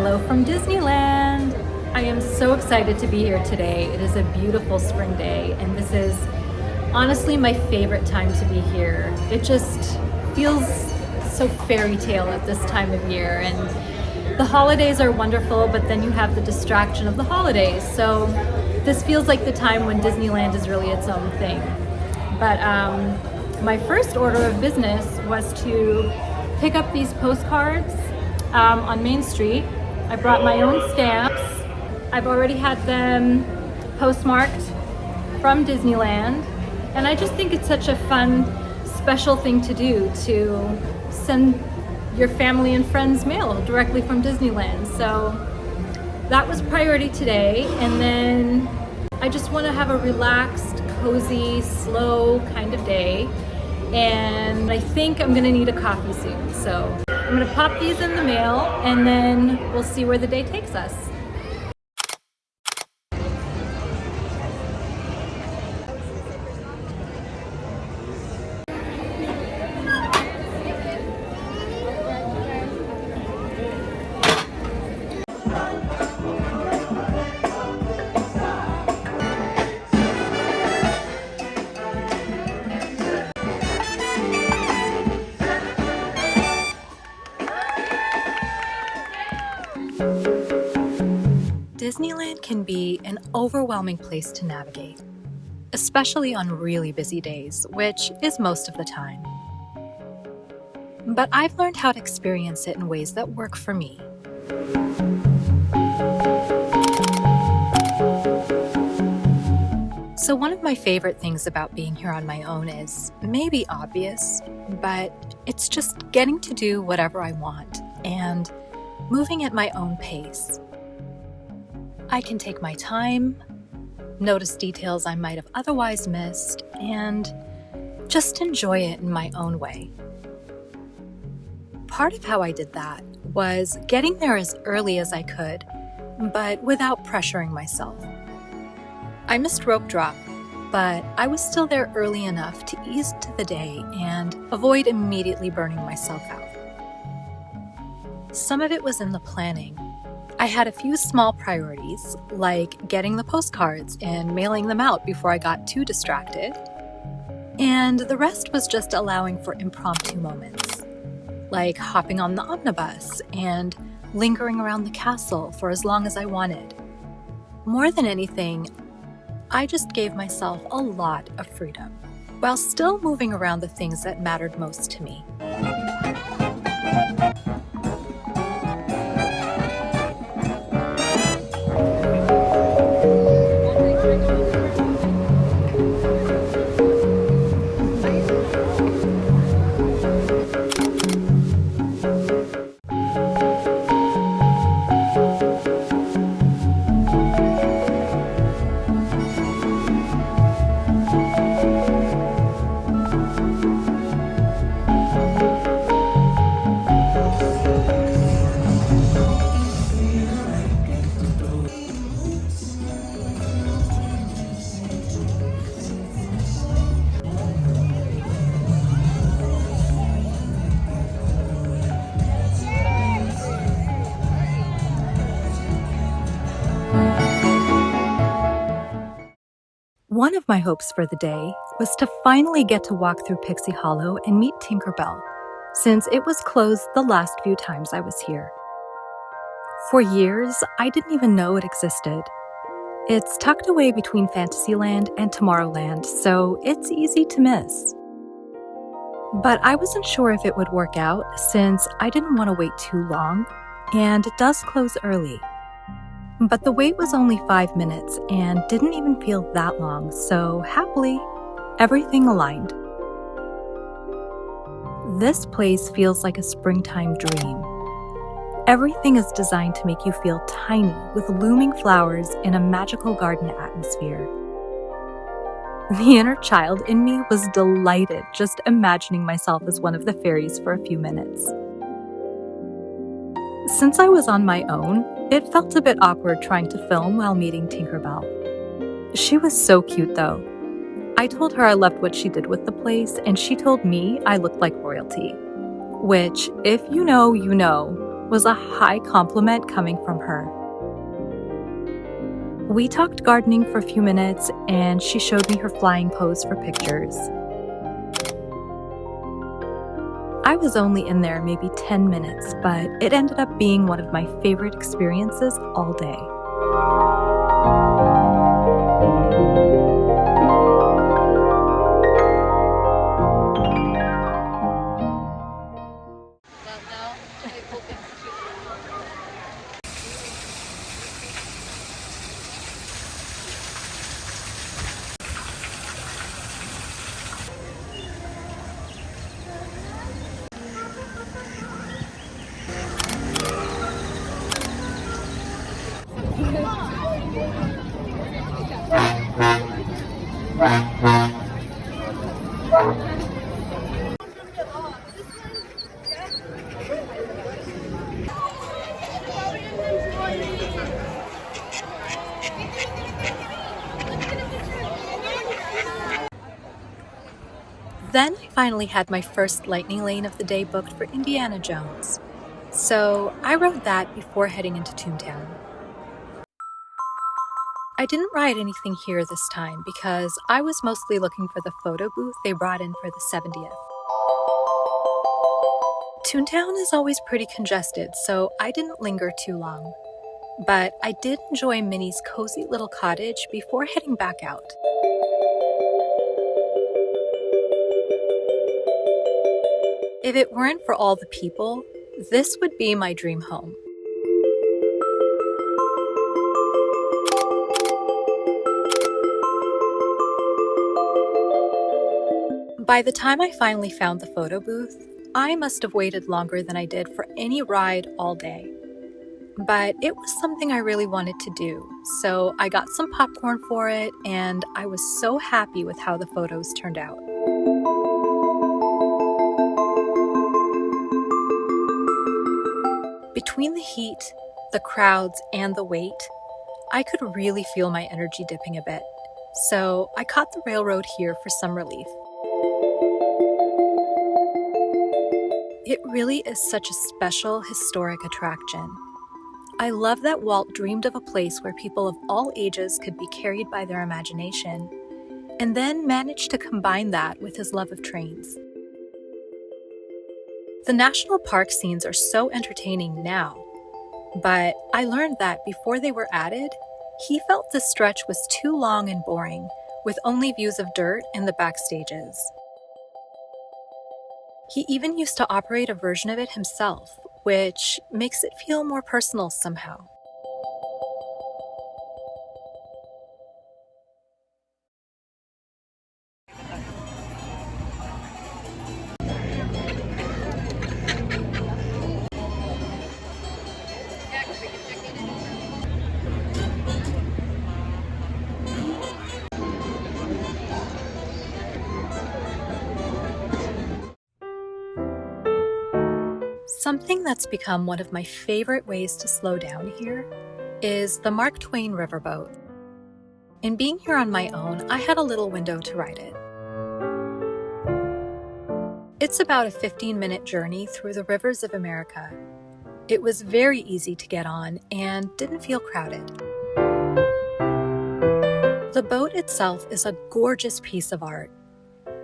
Hello from Disneyland! I am so excited to be here today. It is a beautiful spring day, and this is honestly my favorite time to be here. It just feels so fairy tale at this time of year, and the holidays are wonderful, but then you have the distraction of the holidays. So this feels like the time when Disneyland is really its own thing. But my first order of business was to pick up these postcards on Main Street. I brought my own stamps. I've already had them postmarked from Disneyland, and I just think it's such a fun, special thing to do, to send your family and friends mail directly from Disneyland. So that was priority today, and then I just want to have a relaxed, cozy, slow kind of day, and I think I'm gonna need a coffee soon. So I'm gonna pop these in the mail, and then we'll see where the day takes us. Disneyland can be an overwhelming place to navigate, especially on really busy days, which is most of the time. But I've learned how to experience it in ways that work for me. So one of my favorite things about being here on my own is maybe obvious, but it's just getting to do whatever I want and moving at my own pace. I can take my time, notice details I might have otherwise missed, and just enjoy it in my own way. Part of how I did that was getting there as early as I could, but without pressuring myself. I missed rope drop, but I was still there early enough to ease into the day and avoid immediately burning myself out. Some of it was in the planning. I had a few small priorities, like getting the postcards and mailing them out before I got too distracted. And the rest was just allowing for impromptu moments, like hopping on the omnibus and lingering around the castle for as long as I wanted. More than anything, I just gave myself a lot of freedom, while still moving around the things that mattered most to me. One of my hopes for the day was to finally get to walk through Pixie Hollow and meet Tinkerbell, since it was closed the last few times I was here. For years, I didn't even know it existed. It's tucked away between Fantasyland and Tomorrowland, so it's easy to miss. But I wasn't sure if it would work out, since I didn't want to wait too long, and it does close early. But the wait was only 5 minutes and didn't even feel that long, so happily, everything aligned. This place feels like a springtime dream. Everything is designed to make you feel tiny with looming flowers in a magical garden atmosphere. The inner child in me was delighted just imagining myself as one of the fairies for a few minutes. Since I was on my own, it felt a bit awkward trying to film while meeting Tinkerbell. She was so cute though. I told her I loved what she did with the place, and she told me I looked like royalty. Which, if you know, you know, was a high compliment coming from her. We talked gardening for a few minutes, and she showed me her flying pose for pictures. I was only in there maybe 10 minutes, but it ended up being one of my favorite experiences all day. Then I finally had my first lightning lane of the day booked for Indiana Jones. So I rode that before heading into Toontown. I didn't ride anything here this time because I was mostly looking for the photo booth they brought in for the 70th. Toontown is always pretty congested, so I didn't linger too long. But I did enjoy Minnie's cozy little cottage before heading back out. If it weren't for all the people, this would be my dream home. By the time I finally found the photo booth, I must have waited longer than I did for any ride all day. But it was something I really wanted to do, so I got some popcorn for it, and I was so happy with how the photos turned out. Between the heat, the crowds, and the wait, I could really feel my energy dipping a bit, so I caught the railroad here for some relief. It really is such a special, historic attraction. I love that Walt dreamed of a place where people of all ages could be carried by their imagination, and then managed to combine that with his love of trains. The national park scenes are so entertaining now, but I learned that before they were added, he felt this stretch was too long and boring, with only views of dirt and the backstages. He even used to operate a version of it himself, which makes it feel more personal somehow. Something that's become one of my favorite ways to slow down here is the Mark Twain riverboat. In being here on my own, I had a little window to ride it. It's about a 15-minute journey through the rivers of America. It was very easy to get on and didn't feel crowded. The boat itself is a gorgeous piece of art.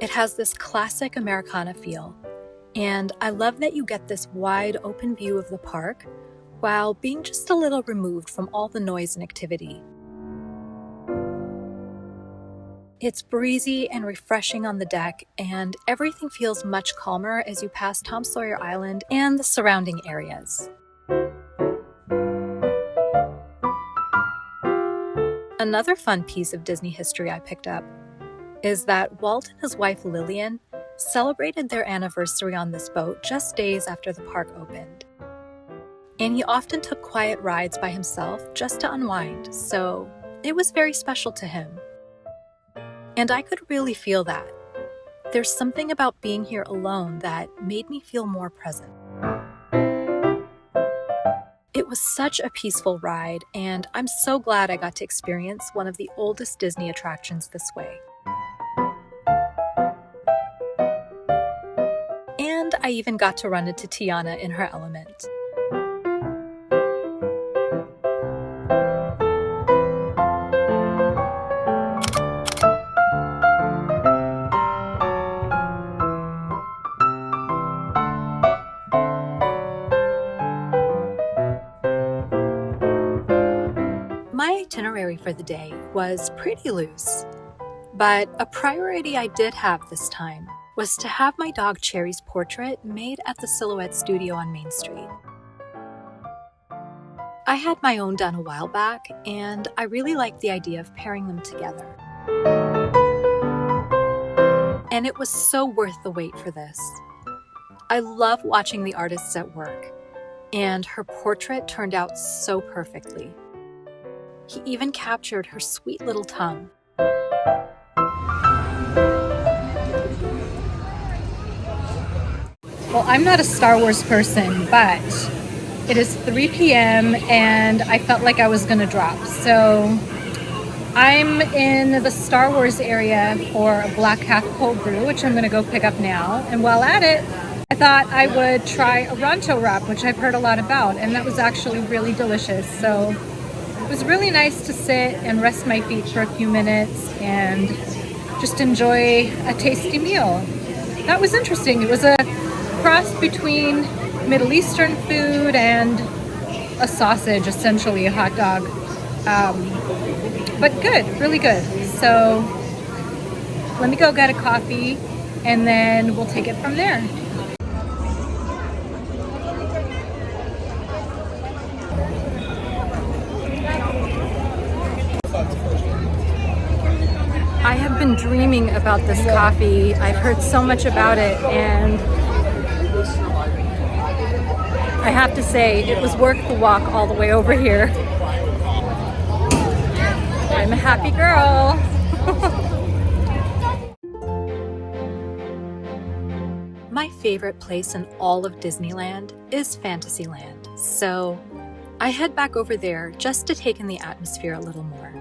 It has this classic Americana feel, and I love that you get this wide open view of the park while being just a little removed from all the noise and activity. It's breezy and refreshing on the deck, and everything feels much calmer as you pass Tom Sawyer Island and the surrounding areas. Another fun piece of Disney history I picked up is that Walt and his wife Lillian celebrated their anniversary on this boat just days after the park opened. And he often took quiet rides by himself just to unwind, so it was very special to him. And I could really feel that. There's something about being here alone that made me feel more present. It was such a peaceful ride, and I'm so glad I got to experience one of the oldest Disney attractions this way. And I even got to run into Tiana in her element. for the day was pretty loose. But a priority I did have this time was to have my dog Cherry's portrait made at the Silhouette Studio on Main Street. I had my own done a while back, and I really liked the idea of pairing them together. And it was so worth the wait for this. I love watching the artists at work, and her portrait turned out so perfectly. He even captured her sweet little tongue. Well, I'm not a Star Wars person, but it is 3 p.m. and I felt like I was gonna drop. So I'm in the Star Wars area for a black half cold brew, which I'm gonna go pick up now. And while at it, I thought I would try a Ronto wrap, which I've heard a lot about, and that was actually really delicious. So it was really nice to sit and rest my feet for a few minutes and just enjoy a tasty meal. That was interesting. It was a cross between Middle Eastern food and a sausage, essentially a hot dog. But good, really good. So let me go get a coffee and then we'll take it from there. I have been dreaming about this coffee. I've heard so much about it, and I have to say it was worth the walk all the way over here. I'm a happy girl. My favorite place in all of Disneyland is Fantasyland, so I head back over there just to take in the atmosphere a little more.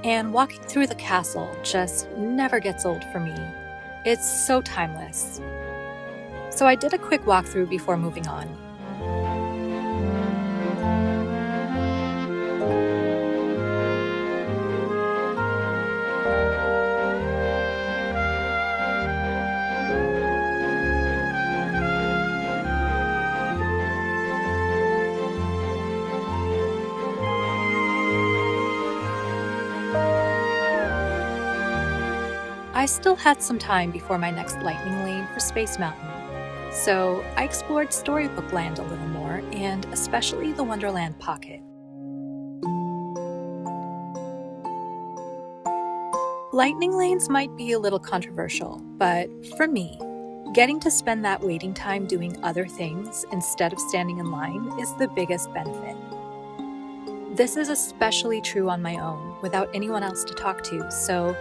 And walking through the castle just never gets old for me. It's so timeless. So I did a quick walkthrough before moving on. I still had some time before my next lightning lane for Space Mountain, so I explored Storybook Land a little more, and especially the Wonderland Pocket. Lightning lanes might be a little controversial, but for me, getting to spend that waiting time doing other things instead of standing in line is the biggest benefit. This is especially true on my own, without anyone else to talk to, so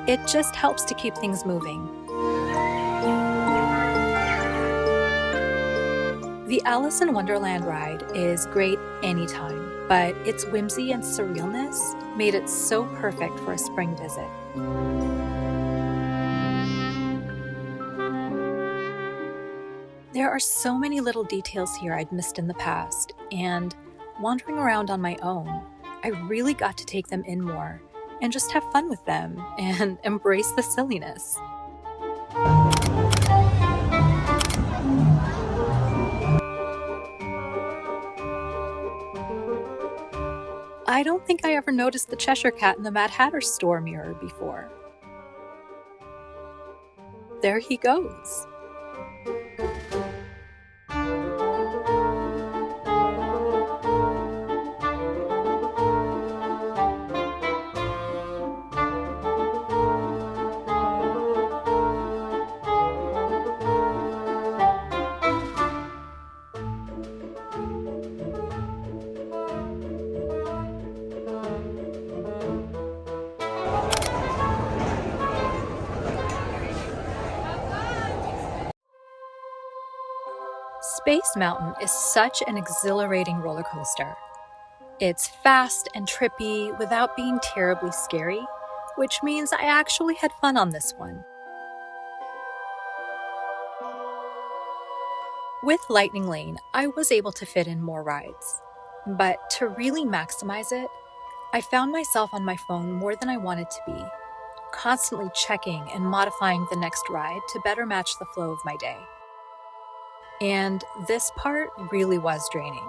it just helps to keep things moving. The Alice in Wonderland ride is great anytime, but its whimsy and surrealness made it so perfect for a spring visit. There are so many little details here I'd missed in the past, and wandering around on my own, I really got to take them in more and just have fun with them and embrace the silliness. I don't think I ever noticed the Cheshire Cat in the Mad Hatter store mirror before. There he goes. Space Mountain is such an exhilarating roller coaster. It's fast and trippy without being terribly scary, which means I actually had fun on this one. With Lightning Lane, I was able to fit in more rides, but to really maximize it, I found myself on my phone more than I wanted to be, constantly checking and modifying the next ride to better match the flow of my day. And this part really was draining.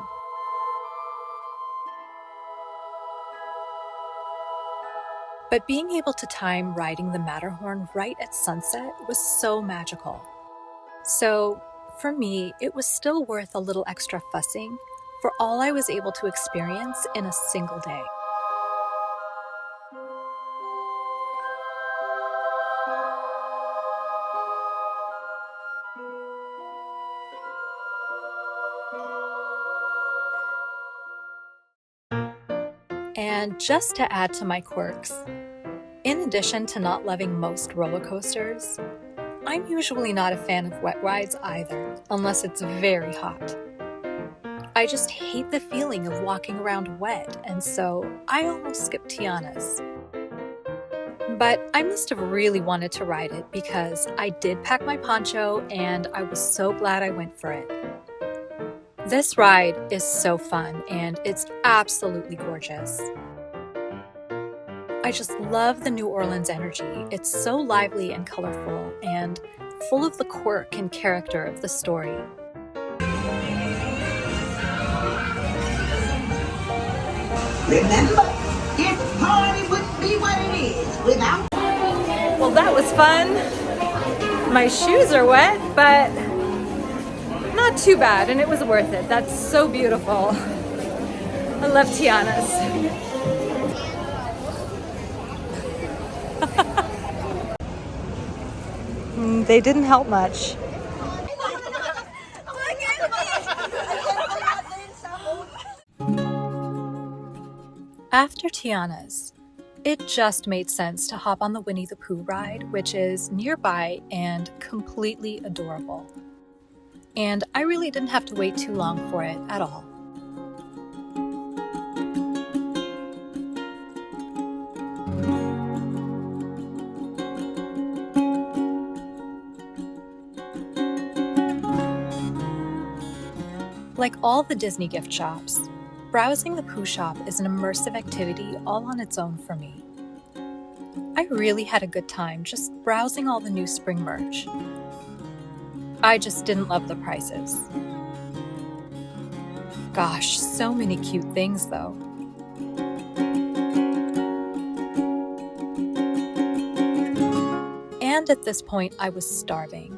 But being able to time riding the Matterhorn right at sunset was so magical. So, for me, it was still worth a little extra fussing for all I was able to experience in a single day. And just to add to my quirks, in addition to not loving most roller coasters, I'm usually not a fan of wet rides either, unless it's very hot. I just hate the feeling of walking around wet, and so I almost skipped Tiana's. But I must have really wanted to ride it because I did pack my poncho and I was so glad I went for it. This ride is so fun and it's absolutely gorgeous. I just love the New Orleans energy. It's so lively and colorful and full of the quirk and character of the story. Remember, this party wouldn't be what it is without... Well, that was fun. My shoes are wet, but not too bad, and it was worth it. That's so beautiful. I love Tiana's. They didn't help much. After Tiana's, it just made sense to hop on the Winnie the Pooh ride, which is nearby and completely adorable. And I really didn't have to wait too long for it at all. Like all the Disney gift shops, browsing the Pooh shop is an immersive activity all on its own for me. I really had a good time just browsing all the new spring merch. I just didn't love the prices. Gosh, so many cute things though. And at this point I was starving.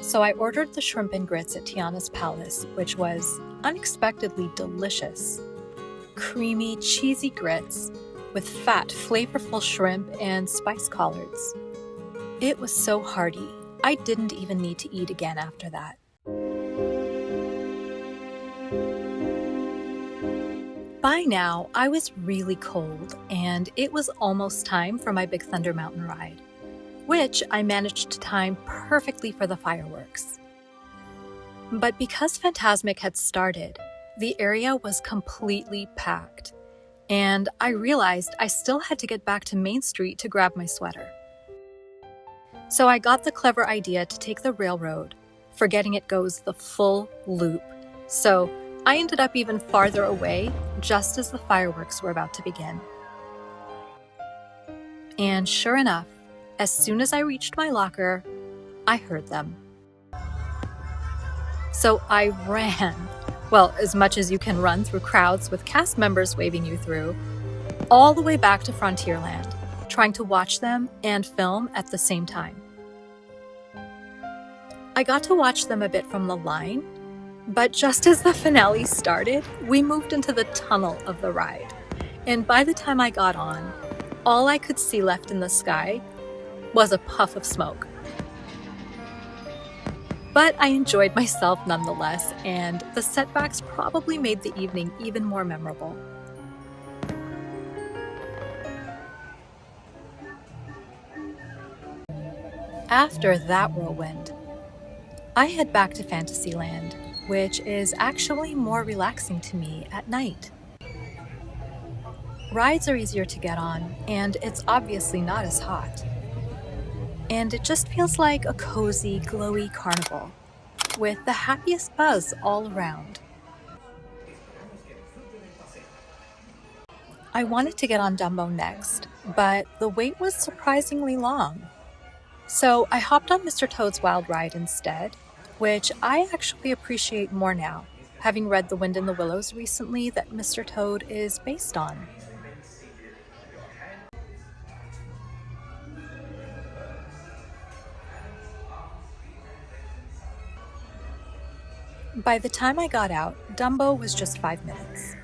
So I ordered the shrimp and grits at Tiana's Palace, which was unexpectedly delicious. Creamy, cheesy grits with fat, flavorful shrimp and spice collards. It was so hearty, I didn't even need to eat again after that. By now, I was really cold, and it was almost time for my Big Thunder Mountain ride, which I managed to time perfectly for the fireworks. But because Fantasmic had started, the area was completely packed, and I realized I still had to get back to Main Street to grab my sweater. So I got the clever idea to take the railroad, forgetting it goes the full loop. So I ended up even farther away just as the fireworks were about to begin. And sure enough, as soon as I reached my locker, I heard them. So I ran, well, as much as you can run through crowds with cast members waving you through, all the way back to Frontierland, trying to watch them and film at the same time. I got to watch them a bit from the line, but just as the finale started, we moved into the tunnel of the ride. And by the time I got on, all I could see left in the sky was a puff of smoke. But I enjoyed myself nonetheless, and the setbacks probably made the evening even more memorable. After that whirlwind, I head back to Fantasyland, which is actually more relaxing to me at night. Rides are easier to get on, and it's obviously not as hot. And it just feels like a cozy, glowy carnival, with the happiest buzz all around. I wanted to get on Dumbo next, but the wait was surprisingly long. So I hopped on Mr. Toad's Wild Ride instead, which I actually appreciate more now, having read The Wind in the Willows recently that Mr. Toad is based on. By the time I got out, Dumbo was just 5 minutes.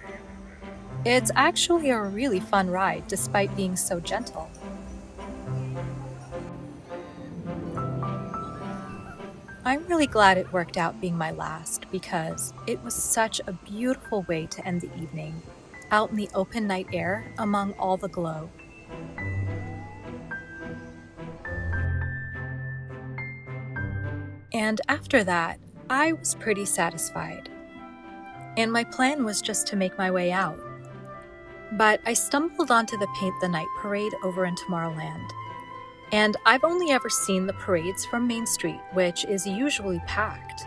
It's actually a really fun ride despite being so gentle. I'm really glad it worked out being my last because it was such a beautiful way to end the evening, out in the open night air among all the glow. And after that, I was pretty satisfied. And my plan was just to make my way out. But I stumbled onto the Paint the Night parade over in Tomorrowland. And I've only ever seen the parades from Main Street, which is usually packed.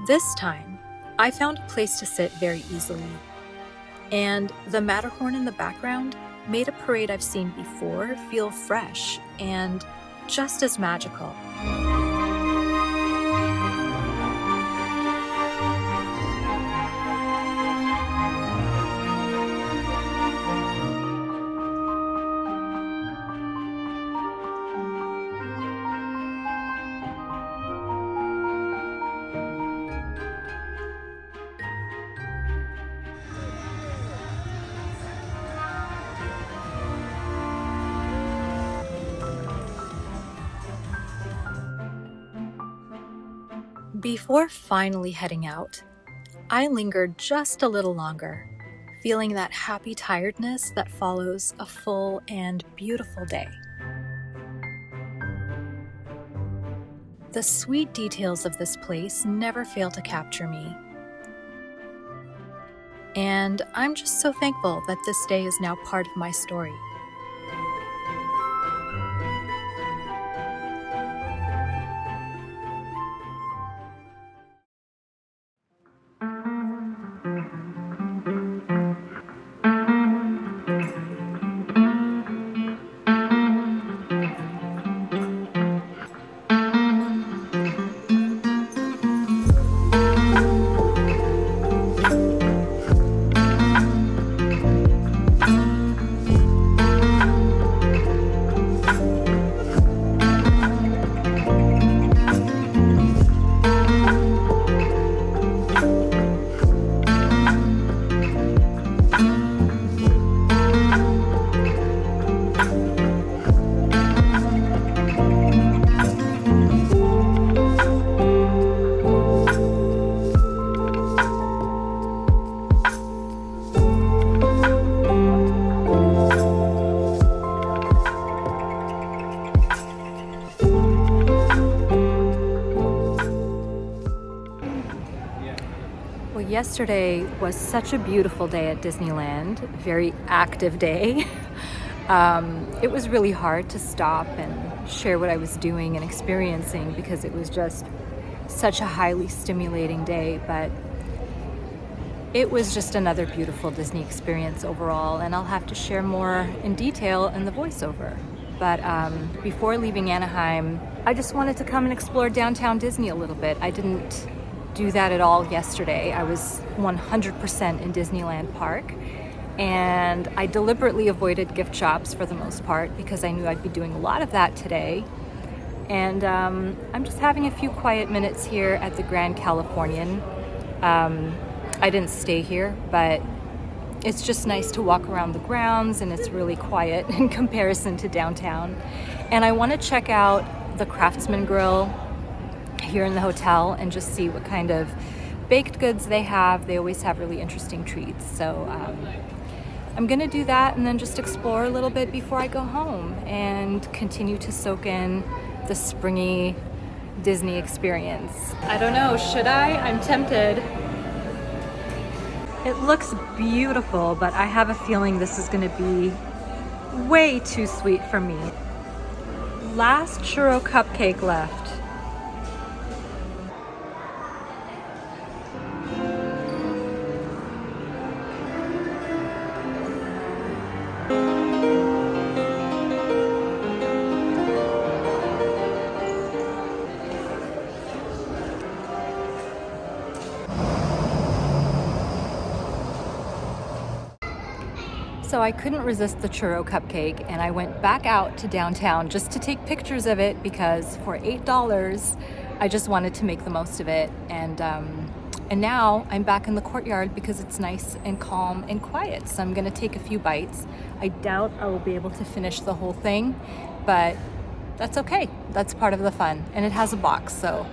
This time, I found a place to sit very easily. And the Matterhorn in the background made a parade I've seen before feel fresh and just as magical. Before finally heading out, I lingered just a little longer, feeling that happy tiredness that follows a full and beautiful day. The sweet details of this place never fail to capture me. And I'm just so thankful that this day is now part of my story. Yesterday was such a beautiful day at Disneyland, very active day. It was really hard to stop and share what I was doing and experiencing because it was just such a highly stimulating day, but it was just another beautiful Disney experience overall, and I'll have to share more in detail in the voiceover. But before leaving Anaheim, I just wanted to come and explore downtown Disney a little bit. I didn't do that at all yesterday. I was 100% in Disneyland Park, and I deliberately avoided gift shops for the most part because I knew I'd be doing a lot of that today. And I'm just having a few quiet minutes here at the Grand Californian. I didn't stay here, but it's just nice to walk around the grounds, and it's really quiet in comparison to downtown. And I want to check out the Craftsman Grill here in the hotel and just see what kind of baked goods they have. They always have really interesting treats. So I'm gonna do that and then just explore a little bit before I go home and continue to soak in the springy Disney experience. I don't know, should I? I'm tempted. It looks beautiful, but I have a feeling this is gonna be way too sweet for me. Last churro cupcake left. So I couldn't resist the churro cupcake, and I went back out to downtown just to take pictures of it because for $8, I just wanted to make the most of it. And now I'm back in the courtyard because it's nice and calm and quiet. So I'm gonna take a few bites. I doubt I will be able to finish the whole thing, but that's okay. That's part of the fun. And it has a box, so.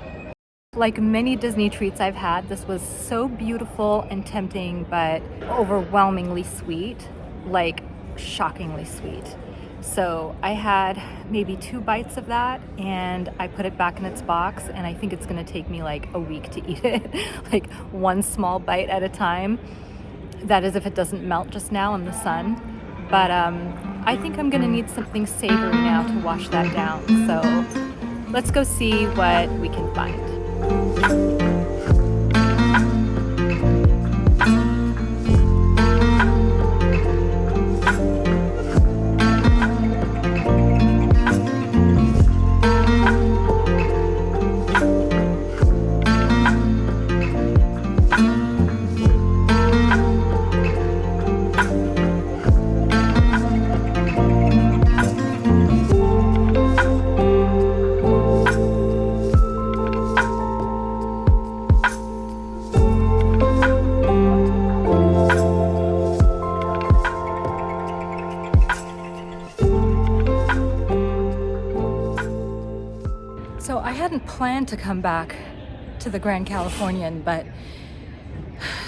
Like many Disney treats I've had, this was so beautiful and tempting, but overwhelmingly sweet, like shockingly sweet. So I had maybe 2 bites of that, and I put it back in its box, and I think it's gonna take me like a week to eat it, like one small bite at a time. That is if it doesn't melt just now in the sun. But I think I'm gonna need something savory now to wash that down. So let's go see what we can find. So I hadn't planned to come back to the Grand Californian, but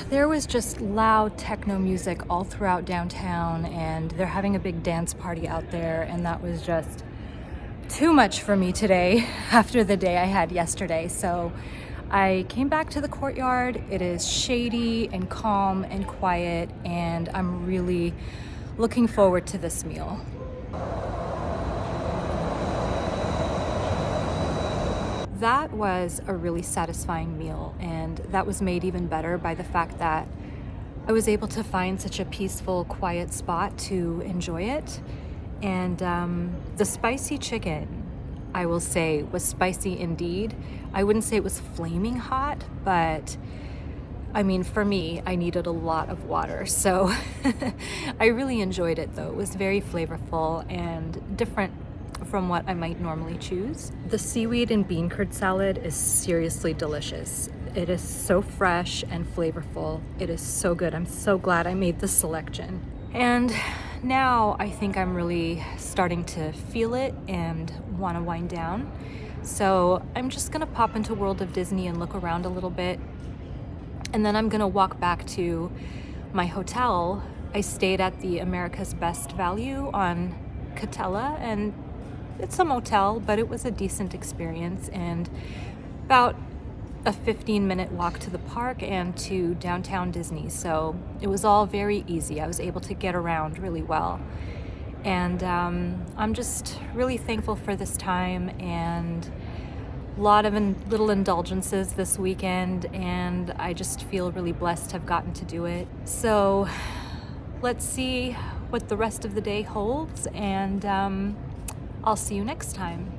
there was just loud techno music all throughout downtown, and they're having a big dance party out there, and that was just too much for me today after the day I had yesterday. So I came back to the courtyard. It is shady and calm and quiet, and I'm really looking forward to this meal. That was a really satisfying meal, and that was made even better by the fact that I was able to find such a peaceful, quiet spot to enjoy it. And the spicy chicken, I will say, was spicy indeed. I wouldn't say it was flaming hot, but I mean, for me, I needed a lot of water. So I really enjoyed it though. It was very flavorful and different from what I might normally choose. The seaweed and bean curd salad is seriously delicious. It is so fresh and flavorful. It is so good. I'm so glad I made this selection. And now I think I'm really starting to feel it and want to wind down. So I'm just gonna pop into World of Disney and look around a little bit. And then I'm gonna walk back to my hotel. I stayed at the America's Best Value on Catella, and it's a motel, but it was a decent experience, and about a 15-minute walk to the park and to downtown Disney. So it was all very easy. I was able to get around really well. And I'm just really thankful for this time, and a lot of little indulgences this weekend, and I just feel really blessed to have gotten to do it. So let's see what the rest of the day holds, and I'll see you next time.